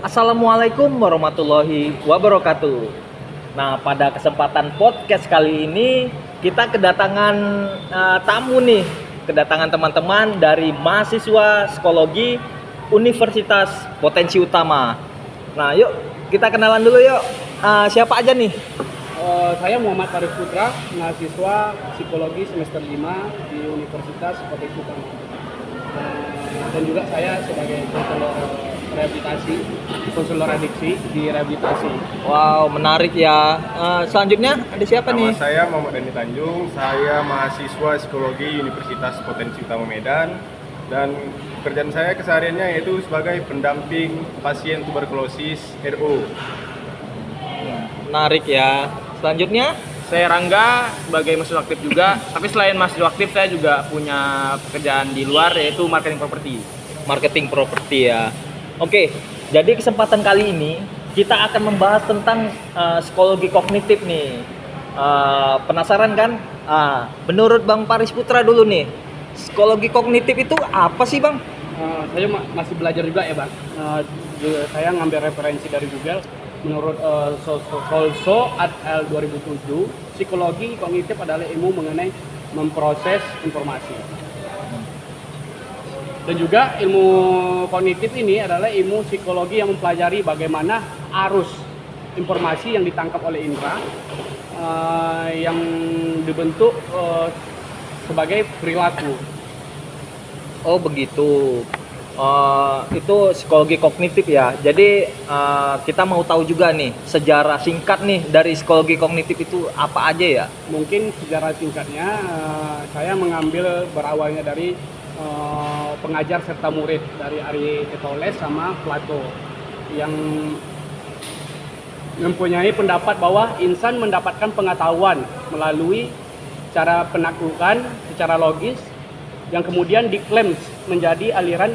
Assalamualaikum warahmatullahi wabarakatuh. Nah, pada kesempatan podcast kali ini kita kedatangan tamu nih, kedatangan teman-teman dari mahasiswa psikologi Universitas Potensi Utama. Nah, yuk kita kenalan dulu yuk. Siapa aja nih? Saya Muhammad Faris Putra, mahasiswa psikologi semester 5 di Universitas Potensi Utama. Dan juga saya sebagai konselor rehabilitasi, konselor adiksi di rehabilitasi. Wow, menarik ya. Selanjutnya ada siapa Nama nih? saya Muhammad Dani Tanjung, saya mahasiswa psikologi Universitas Potensi Utama Medan, dan pekerjaan saya kesehariannya yaitu sebagai pendamping pasien tuberkulosis RO. Menarik ya. Selanjutnya Saya Rangga sebagai mahasiswa aktif juga, tapi selain mahasiswa aktif saya juga punya pekerjaan di luar yaitu marketing properti. marketing properti ya. Oke, jadi kesempatan kali ini kita akan membahas tentang psikologi kognitif nih. Penasaran kan? Menurut Bang Paris Putra dulu nih, psikologi kognitif itu apa sih Bang? Saya masih belajar juga ya Bang. Saya ngambil referensi dari Google. Menurut Solso at L 2007, psikologi kognitif adalah ilmu mengenai memproses informasi. Dan juga ilmu kognitif ini adalah ilmu psikologi yang mempelajari bagaimana arus informasi yang ditangkap oleh indera yang dibentuk sebagai perilaku. Oh begitu. Itu psikologi kognitif ya. Jadi kita mau tahu juga nih sejarah singkat nih dari psikologi kognitif itu apa aja ya? Mungkin sejarah singkatnya saya mengambil berawalnya dari pengajar serta murid dari Aristoteles sama Plato yang mempunyai pendapat bahwa insan mendapatkan pengetahuan melalui cara penaklukan secara logis yang kemudian diklaim menjadi aliran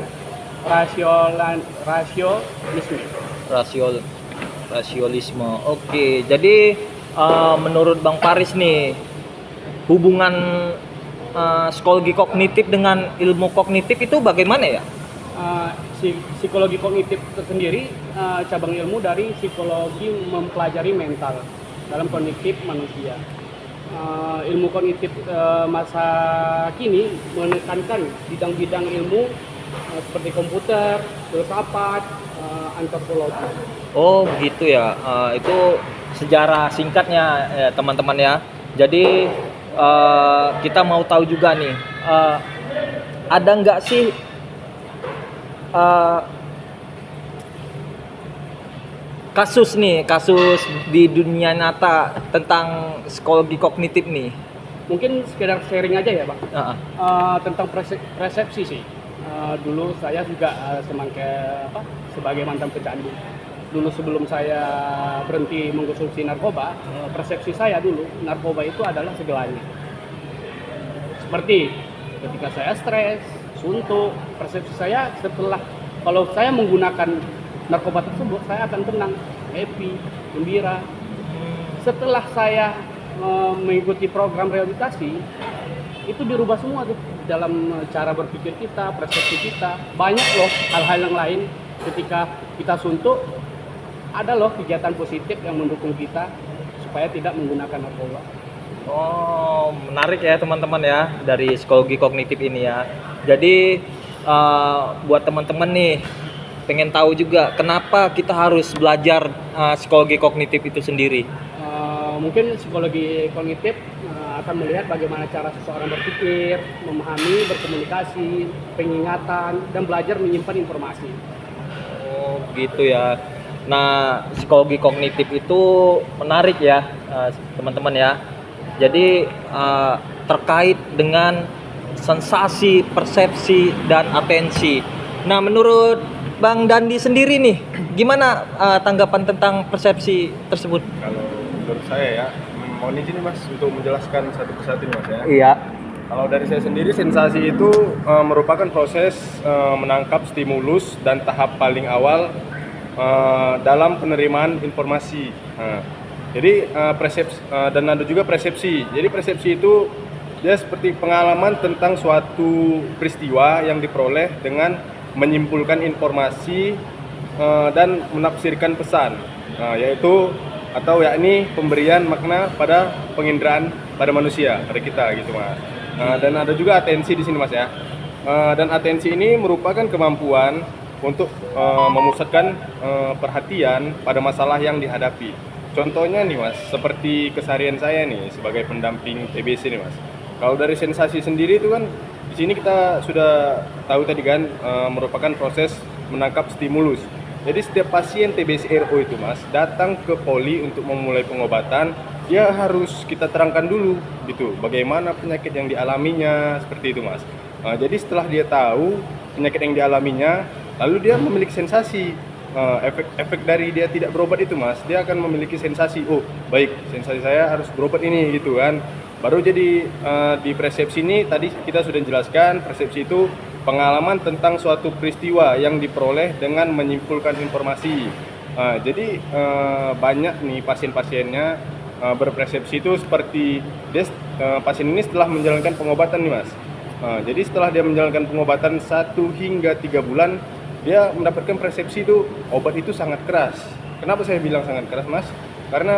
Rasiolisme. Oke, jadi menurut Bang Paris nih hubungan psikologi kognitif dengan ilmu kognitif itu bagaimana ya? Psikologi kognitif tersendiri cabang ilmu dari psikologi mempelajari mental dalam kognitif manusia. Ilmu kognitif masa kini menekankan bidang-bidang ilmu seperti komputer, filsafat, antropologi. Oh begitu ya. Itu sejarah singkatnya ya, teman-teman ya. Jadi kita mau tahu juga nih, ada nggak sih kasus di dunia nyata tentang psikologi kognitif nih? Mungkin sekedar sharing aja ya Bang. Uh-uh. Tentang persepsi sih. Dulu saya juga sebagai mantan pecandu. Dulu sebelum saya berhenti mengkonsumsi narkoba, persepsi saya dulu narkoba itu adalah segalanya. Seperti ketika saya stres, suntuk, persepsi saya setelah kalau saya menggunakan narkoba tersebut saya akan tenang, happy, gembira. Setelah saya mengikuti program rehabilitasi, itu dirubah semua tuh dalam cara berpikir kita, persepsi kita. Banyak loh hal-hal yang lain ketika kita suntuk, ada loh kegiatan positif yang mendukung kita supaya tidak menggunakan narkoba. Oh, menarik ya teman-teman ya dari psikologi kognitif ini ya. Jadi buat teman-teman nih pengen tahu juga kenapa kita harus belajar psikologi kognitif itu sendiri. Mungkin psikologi kognitif akan melihat bagaimana cara seseorang berpikir, memahami, berkomunikasi, pengingatan, dan belajar menyimpan informasi. Oh, gitu ya. Nah, psikologi kognitif itu menarik ya, teman-teman ya. Jadi terkait dengan sensasi, persepsi, dan atensi. Nah, menurut Bang Dandi sendiri nih, gimana tanggapan tentang persepsi tersebut? Kalau menurut saya ya, mohon izin Mas untuk menjelaskan satu persatu nih Mas ya. Iya. Kalau dari saya sendiri, sensasi itu merupakan proses menangkap stimulus dan tahap paling awal dalam penerimaan informasi. Jadi persepsi dan ada juga persepsi. Jadi persepsi itu dia seperti pengalaman tentang suatu peristiwa yang diperoleh dengan menyimpulkan informasi dan menafsirkan pesan, yaitu atau yakni pemberian makna pada penginderaan pada manusia, pada kita gitu Mas. Dan ada juga atensi di sini Mas ya. Dan atensi ini merupakan kemampuan untuk memusatkan perhatian pada masalah yang dihadapi. Contohnya nih Mas, seperti keseharian saya nih sebagai pendamping TBC nih Mas. Kalau dari sensasi sendiri itu kan di sini kita sudah tahu tadi kan merupakan proses menangkap stimulus. Jadi setiap pasien TBC RO itu Mas datang ke poli untuk memulai pengobatan, dia harus kita terangkan dulu gitu bagaimana penyakit yang dialaminya, seperti itu Mas. Jadi setelah dia tahu penyakit yang dialaminya, lalu dia memiliki sensasi, efek dari dia tidak berobat itu Mas, dia akan memiliki sensasi, oh baik sensasi saya harus berobat ini gitu kan. Baru jadi di persepsi ini tadi kita sudah jelaskan, persepsi itu pengalaman tentang suatu peristiwa yang diperoleh dengan menyimpulkan informasi. Jadi banyak nih pasien-pasiennya berpersepsi itu seperti pasien ini setelah menjalankan pengobatan nih Mas. Jadi setelah dia menjalankan pengobatan 1 hingga 3 bulan, dia mendapatkan persepsi itu obat itu sangat keras. Kenapa saya bilang sangat keras Mas? Karena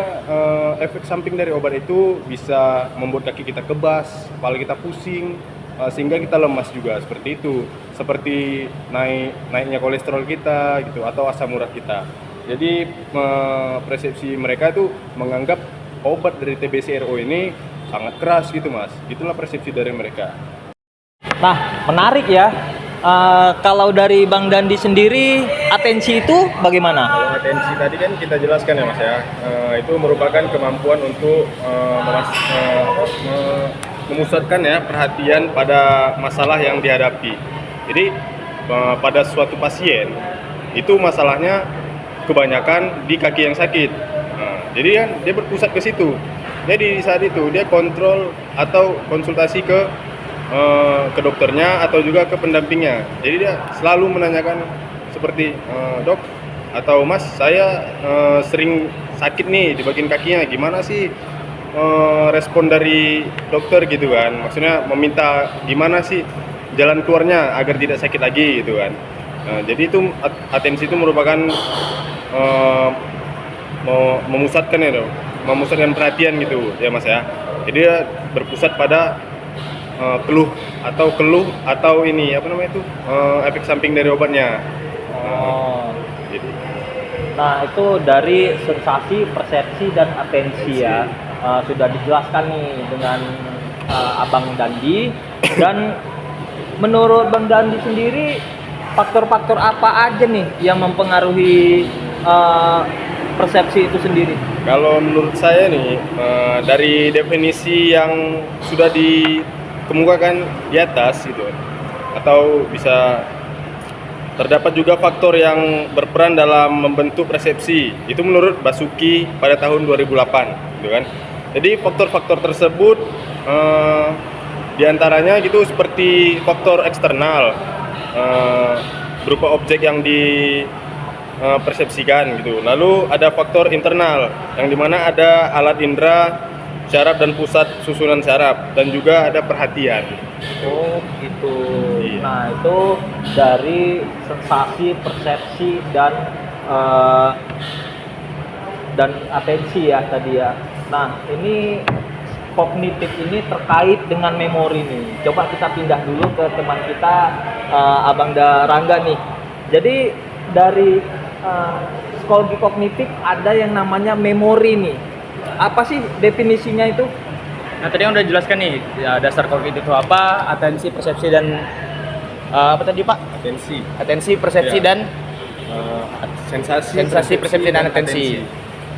efek samping dari obat itu bisa membuat kaki kita kebas, kepala kita pusing, sehingga kita lemas juga, seperti itu. Seperti naiknya kolesterol kita gitu atau asam urat kita. Jadi persepsi mereka itu menganggap obat dari TBC RO ini sangat keras gitu Mas. Itulah persepsi dari mereka. Nah, menarik ya. Kalau dari Bang Dandi sendiri, atensi itu bagaimana? Kalau atensi tadi kan kita jelaskan ya Mas ya, itu merupakan kemampuan untuk memusatkan ya perhatian pada masalah yang dihadapi. Jadi pada suatu pasien itu masalahnya kebanyakan di kaki yang sakit. Jadi kan dia berpusat ke situ. Jadi saat itu dia kontrol atau konsultasi ke dokternya atau juga ke pendampingnya. Jadi dia selalu menanyakan seperti dok atau mas saya sering sakit nih di bagian kakinya, gimana sih respon dari dokter gitu kan, maksudnya meminta gimana sih jalan keluarnya agar tidak sakit lagi gitu kan. Jadi itu atensi itu merupakan memusatkan perhatian gitu ya mas ya. Jadi dia berpusat pada keluh atau ini apa namanya itu efek samping dari obatnya. Gitu. Nah itu dari sensasi, persepsi dan atensi ya. Sudah dijelaskan nih dengan Abang Dandi. Dan menurut Bang Dandi sendiri faktor-faktor apa aja nih yang mempengaruhi persepsi itu sendiri? Kalau menurut saya nih dari definisi yang sudah dikemukakan di atas gitu, atau bisa terdapat juga faktor yang berperan dalam membentuk persepsi. Itu menurut Basuki pada tahun 2008 gitu kan. Jadi faktor-faktor tersebut diantaranya gitu seperti faktor eksternal berupa objek yang dipersepsikan gitu. Lalu ada faktor internal yang dimana ada alat indera, syaraf dan pusat susunan syaraf, dan juga ada perhatian. Oh gitu. Iya. Nah itu dari sensasi, persepsi dan atensi ya tadi ya. Nah ini kognitif ini terkait dengan memori nih. Coba kita pindah dulu ke teman kita Abang Rangga nih. Jadi dari psikologi kognitif ada yang namanya memori nih. Apa sih definisinya itu? Nah tadi yang udah jelaskan nih ya, dasar kognitif itu apa, atensi, persepsi dan apa tadi Pak? Atensi, persepsi Ya. dan Sensasi, persepsi dan atensi.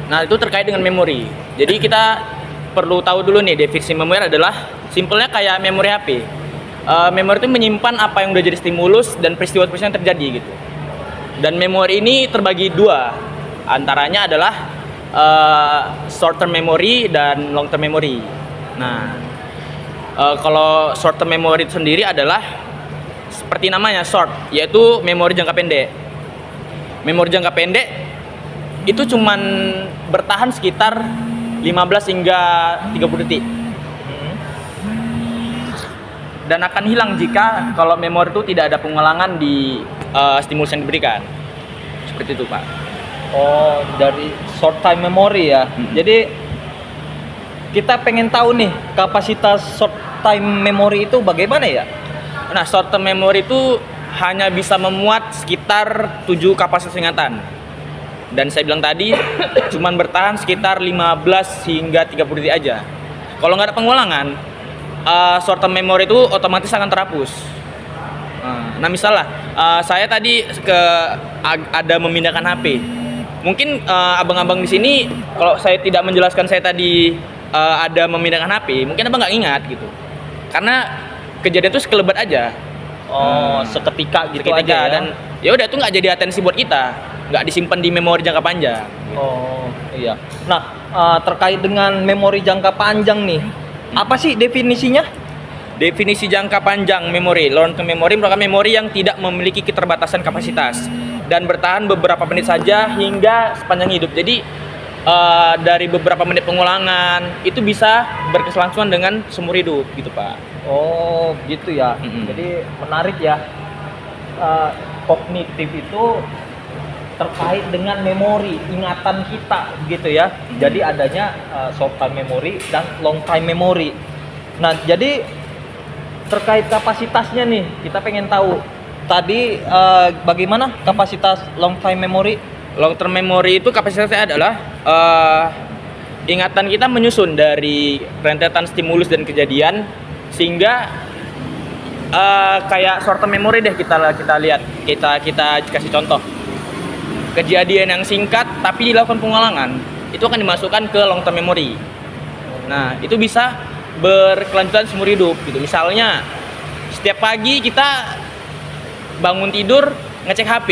Nah itu terkait dengan memori. Jadi kita perlu tahu dulu nih definisi memori adalah simpelnya kayak memori HP. Memori itu menyimpan apa yang udah jadi stimulus dan peristiwa-peristiwa yang terjadi gitu. Dan memori ini terbagi dua, antaranya adalah short term memory dan long term memory. Nah, kalau short term memory itu sendiri adalah seperti namanya short, yaitu memori jangka pendek. Memori jangka pendek itu cuman bertahan sekitar 15 hingga 30 detik. Dan akan hilang jika kalau memori itu tidak ada pengulangan di stimulus yang diberikan. seperti itu Pak. Oh, dari short time memory ya. Jadi kita pengen tahu nih kapasitas short time memory itu bagaimana ya? Nah, short term memory itu hanya bisa memuat sekitar 7 kapasitas ingatan. Dan saya bilang tadi cuman bertahan sekitar 15 hingga 30 detik aja. Kalau nggak ada pengulangan, short term memory itu otomatis akan terhapus. Nah, misalnya saya tadi ada memindahkan HP. Mungkin abang-abang di sini kalau saya tidak menjelaskan saya tadi ada memindahkan HP, mungkin abang nggak ingat gitu. Karena kejadian itu sekelebat aja. Oh, seketika gitu aja ya. Dan ya udah itu nggak jadi atensi buat kita, nggak disimpan di memori jangka panjang. Oh, iya. Nah, terkait dengan memori jangka panjang nih, apa sih definisinya? Definisi jangka panjang memori, long term memory merupakan memori yang tidak memiliki keterbatasan kapasitas dan bertahan beberapa menit saja hingga sepanjang hidup. Jadi dari beberapa menit pengulangan itu bisa berkeselangsungan dengan seumur hidup gitu Pak. Oh, gitu ya. Jadi menarik ya. Kognitif itu terkait dengan memori, ingatan kita gitu ya. Jadi adanya short time memory dan long time memory. Nah, jadi terkait kapasitasnya nih, kita pengen tahu tadi bagaimana kapasitas long time memory? Long term memory itu kapasitasnya adalah ingatan kita menyusun dari rentetan stimulus dan kejadian sehingga kayak short term memory deh kita lihat, kita kasih contoh. Kejadian yang singkat tapi dilakukan pengulangan itu akan dimasukkan ke long term memory. Nah, itu bisa berkelanjutan seumur hidup gitu. Misalnya setiap pagi kita bangun tidur ngecek HP.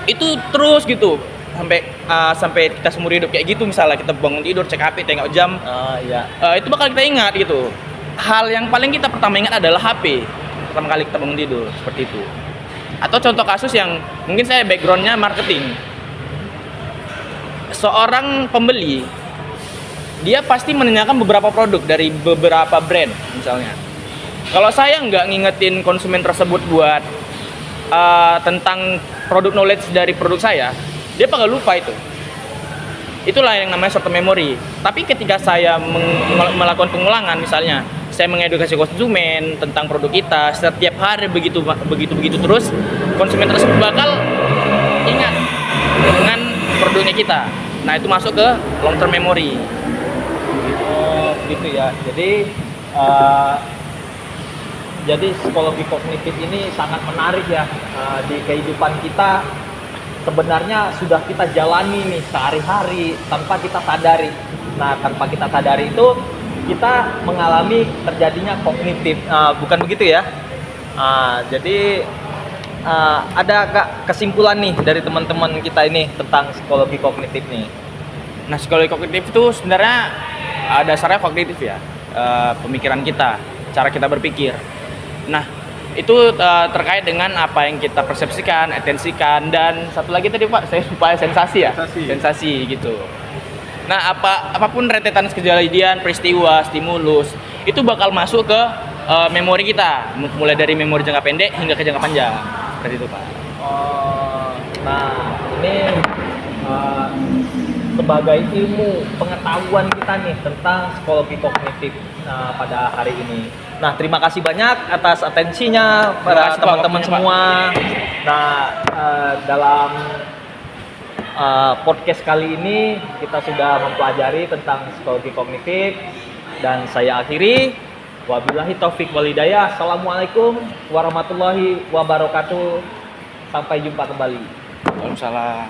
Itu terus gitu sampai kita seumur hidup kayak gitu. Misalnya kita bangun tidur cek HP tengok jam. Iya. Itu bakal kita ingat gitu. Hal yang paling kita pertama ingat adalah HP. Pertama kali kita bangun tidur seperti itu. Atau contoh kasus yang mungkin saya backgroundnya marketing. Seorang pembeli dia pasti menanyakan beberapa produk dari beberapa brand misalnya. Kalau saya nggak ngingetin konsumen tersebut buat tentang produk knowledge dari produk saya, dia bakal lupa itu. Itulah yang namanya short term memory. Tapi ketika saya melakukan pengulangan, misalnya saya mengedukasi konsumen tentang produk kita setiap hari begitu terus, konsumen tersebut bakal ingat dengan produknya kita. Nah, itu masuk ke long term memory. Oh, gitu ya. Jadi psikologi kognitif ini sangat menarik ya di kehidupan kita. Sebenarnya sudah kita jalani nih sehari-hari tanpa kita sadari. Nah, tanpa kita sadari itu kita mengalami terjadinya kognitif. Bukan begitu ya? Jadi ada kesimpulan nih dari teman-teman kita ini tentang psikologi kognitif nih. Nah, psikologi kognitif itu sebenarnya dasarnya kognitif ya, pemikiran kita, cara kita berpikir. Nah, itu terkait dengan apa yang kita persepsikan, atensikan, dan satu lagi tadi Pak, saya lupa sensasi ya, sensasi gitu. Nah, apapun rentetan kejadian, peristiwa, stimulus, itu bakal masuk ke memori kita, mulai dari memori jangka pendek hingga ke jangka panjang, seperti itu Pak. Nah, ini sebagai ilmu pengetahuan kita nih tentang psikologi kognitif pada hari ini. Nah, terima kasih banyak atas atensinya para teman-teman semua. Nah, dalam podcast kali ini kita sudah mempelajari tentang psikologi kognitif dan saya akhiri. Wabillahi taufik wal hidayah. Assalamualaikum warahmatullahi wabarakatuh. Sampai jumpa kembali. Waalaikumsalam.